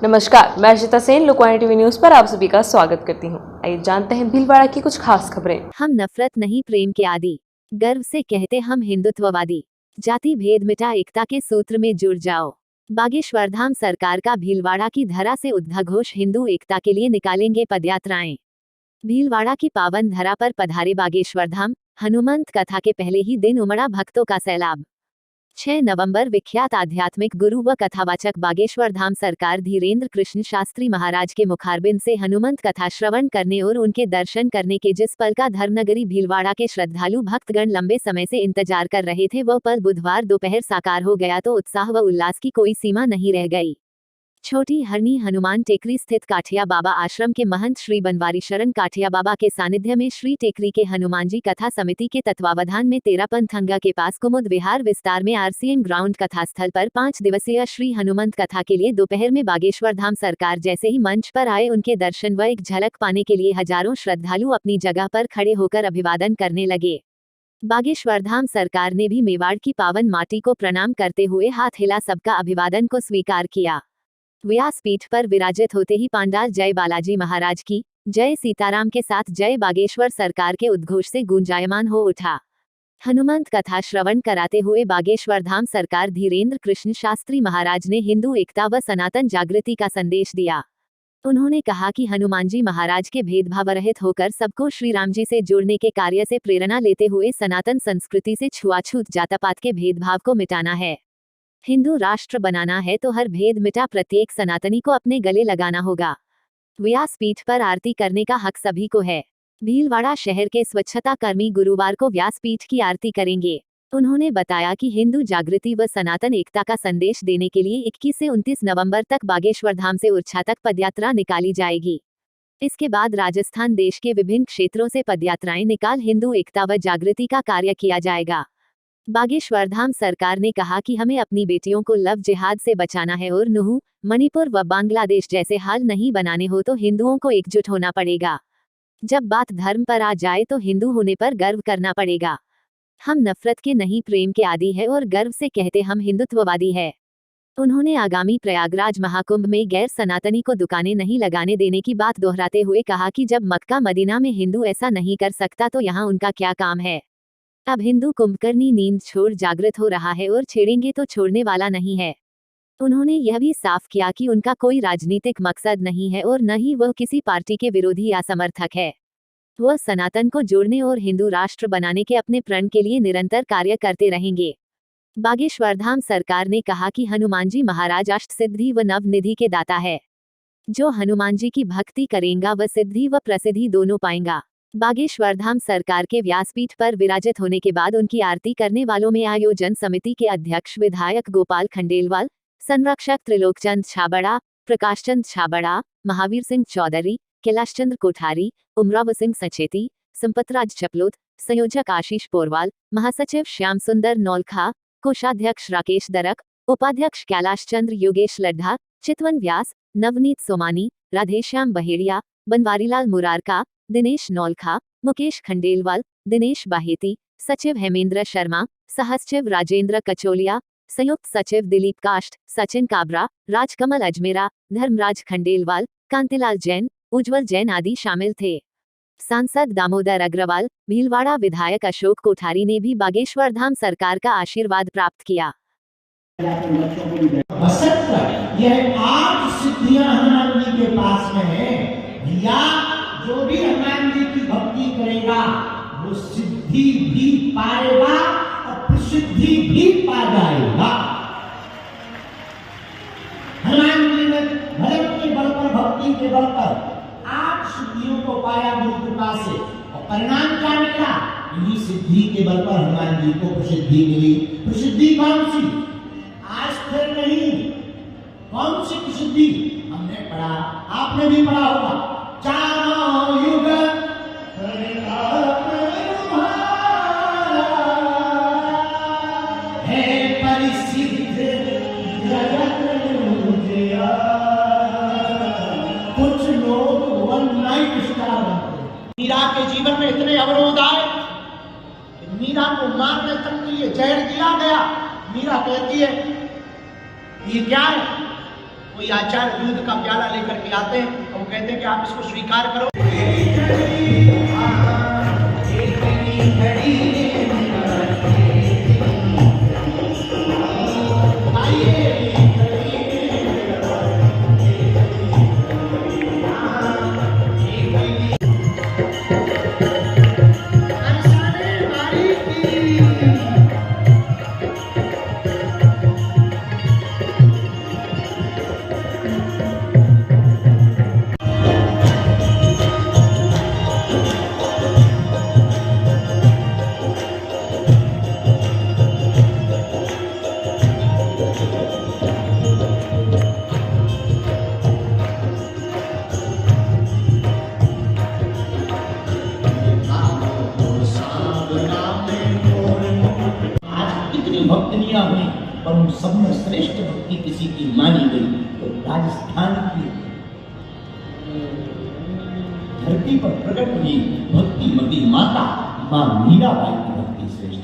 नमस्कार, मैं Archita Sen Lokvani TV news पर आप सभी का स्वागत करती हूं। आइए जानते हैं भीलवाड़ा की कुछ खास खबरें। हम नफरत नहीं प्रेम के आदी, गर्व से कहते हम हिंदुत्ववादी, जाति भेद मिटा एकता के सूत्र में जुड़ जाओ। बागेश्वर धाम सरकार का भीलवाड़ा की धरा से उद्घोष हिंदू एकता के लिए निकालेंगे पदयात्राएं। भीलवाड़ा की पावन धरा पर पधारे बागेश्वर धाम, हनुमंत कथा के पहले ही दिन उमड़ा भक्तों का सैलाब। 6 नवंबर विख्यात आध्यात्मिक गुरु व कथावाचक बागेश्वर धाम सरकार धीरेन्द्र कृष्ण शास्त्री महाराज के मुखारबिंद से हनुमंत कथा श्रवण करने और उनके दर्शन करने के जिस पल का धर्मनगरी भीलवाड़ा के श्रद्धालु भक्तगण लंबे समय से इंतजार कर रहे थे वह पल बुधवार दोपहर साकार हो गया तो उत्साह व उल्लास की कोई सीमा नहीं रह गई। छोटी हरनी हनुमान टेकरी स्थित काठिया बाबा आश्रम के महंत श्री बनवारी शरण काठिया बाबा के सानिध्य में श्री टेकरी के हनुमानजी कथा समिति के तत्वावधान में तेरापंथंगा के पास कुमुद विहार विस्तार में आरसीएम ग्राउंड कथास्थल पर 5 दिवसीय श्री हनुमंत कथा के लिए दोपहर में बागेश्वर धाम सरकार जैसे ही मंच पर आए उनके दर्शन व एक झलक पाने के लिए हजारों श्रद्धालु अपनी जगह पर खड़े होकर अभिवादन करने लगे। बागेश्वर धाम सरकार ने भी मेवाड़ की पावन माटी को प्रणाम करते हुए हाथ हिला सबका अभिवादन को स्वीकार किया। व्यासपीठ पर विराजित होते ही पांडाल जय बालाजी महाराज की जय सीताराम के साथ जय बागेश्वर सरकार के उद्घोष से गुंजायमान हो उठा। हनुमंत कथा श्रवण कराते हुए बागेश्वर धाम सरकार धीरेन्द्र कृष्ण शास्त्री महाराज ने हिंदू एकता व सनातन जागृति का संदेश दिया। उन्होंने कहा कि हनुमानजी महाराज के भेदभाव रहित होकर सबको श्री राम जी से जोड़ने के कार्य से प्रेरणा लेते हुए सनातन संस्कृति से छुआछूत जातपात के भेदभाव को मिटाना है। हिंदू राष्ट्र बनाना है तो हर भेद मिटा प्रत्येक सनातनी को अपने गले लगाना होगा। व्यासपीठ पर आरती करने का हक सभी को है। भीलवाड़ा शहर के स्वच्छता कर्मी गुरुवार को व्यासपीठ की आरती करेंगे। उन्होंने बताया कि हिंदू जागृति व सनातन एकता का संदेश देने के लिए 21 से 29 नवंबर तक बागेश्वर धाम से उर्छा तक पदयात्रा निकाली जाएगी। इसके बाद राजस्थान देश के विभिन्न क्षेत्रों से पदयात्राएं निकाल हिंदू एकता व जागृति का कार्य किया जाएगा। बागेश्वर धाम सरकार ने कहा कि हमें अपनी बेटियों को लव जिहाद से बचाना है और नूह, मणिपुर व बांग्लादेश जैसे हाल नहीं बनाने हो तो हिंदुओं को एकजुट होना पड़ेगा। जब बात धर्म पर आ जाए तो हिंदू होने पर गर्व करना पड़ेगा। हम नफरत के नहीं प्रेम के आदी है और गर्व से कहते हम हिंदुत्ववादी है। उन्होंने आगामी प्रयागराज महाकुंभ में गैर सनातनी को दुकानें नहीं लगाने देने की बात दोहराते हुए कहा कि जब मक्का मदीना में हिंदू ऐसा नहीं कर सकता तो यहाँ उनका क्या काम है। अब हिंदू कुंभकर्णी नींद छोड़ जागृत हो रहा है और छेड़ेंगे तो छोड़ने वाला नहीं है। उन्होंने यह भी साफ किया कि उनका कोई राजनीतिक मकसद नहीं है और न ही वह किसी पार्टी के विरोधी या समर्थक है। वह सनातन को जोड़ने और हिंदू राष्ट्र बनाने के अपने प्रण के लिए निरंतर कार्य करते रहेंगे। बागेश्वर धाम सरकार ने कहा कि हनुमानजी महाराज अष्ट सिद्धि व नव निधि के दाता है। जो हनुमान जी की भक्ति करेगा वह सिद्धि व प्रसिद्धि दोनों पाएगा। बागेश्वर धाम सरकार के व्यासपीठ पर विराजित होने के बाद उनकी आरती करने वालों में आयोजन समिति के अध्यक्ष विधायक गोपाल खंडेलवाल, संरक्षक त्रिलोकचंद छाबड़ा, प्रकाशचंद छाबड़ा, महावीर सिंह चौधरी, कैलाश चंद्र कोठारी, उमराव सिंह सचेती, संपतराज चपलोत, संयोजक आशीष पोरवाल, महासचिव श्याम सुंदर नौलखा, कोषाध्यक्ष राकेश दरक, उपाध्यक्ष कैलाश चंद्र योगेश लड्ढा, चितवन व्यास, नवनीत सोमानी, राधेश्याम बहेड़िया, बनवारीलाल मुरारका, दिनेश नौलखा, मुकेश खंडेलवाल, दिनेश बाहेती, सचिव हेमेंद्र शर्मा, सहसचिव राजेंद्र कचोलिया, संयुक्त सचिव दिलीप काष्ट, सचिन काबरा, राजकमल अजमेरा, धर्मराज खंडेलवाल, कांतिलाल जैन, उज्जवल जैन आदि शामिल थे। सांसद दामोदर अग्रवाल, भीलवाड़ा विधायक अशोक कोठारी ने भी बागेश्वर धाम सरकार का आशीर्वाद प्राप्त किया। यह 8 सिद्धियां हनुमान जी के पास में है। या जो भी हनुमान जी की भक्ति करेगा वो सिद्धि भी पाएगा और प्रसिद्धि भी पा जाएगा। हनुमान जी ने धर्म के बल पर, भक्ति के बल पर 8 सिद्धियों को पाया गुरु कृपा से और परिणाम क्या निकला? इन्हीं सिद्धि के बल पर हनुमान जी को प्रसिद्धि मिली। प्रसिद्धि कौन सी? आज फिर नहीं, कौन सी प्रसिद्धि? हमने पढ़ा, आपने भी पढ़ा होगा, चारों युग है परिसिद्ध जगत जिया। कुछ लोग वन नाइट स्टार बनते। मीरा के जीवन में इतने अवरोध आए, मीरा को मारने तक के लिए जहर दिया गया। मीरा कहती है ये क्या है? कोई आचार्य दूध का प्याला लेकर के आते हैं और वो कहते हैं कि आप इसको स्वीकार करो। भक्तियां हुई पर उन सब में श्रेष्ठ भक्ति किसी की मानी गई तो राजस्थान की धरती पर प्रकट हुई भक्तिमती माता मां मीराबाई।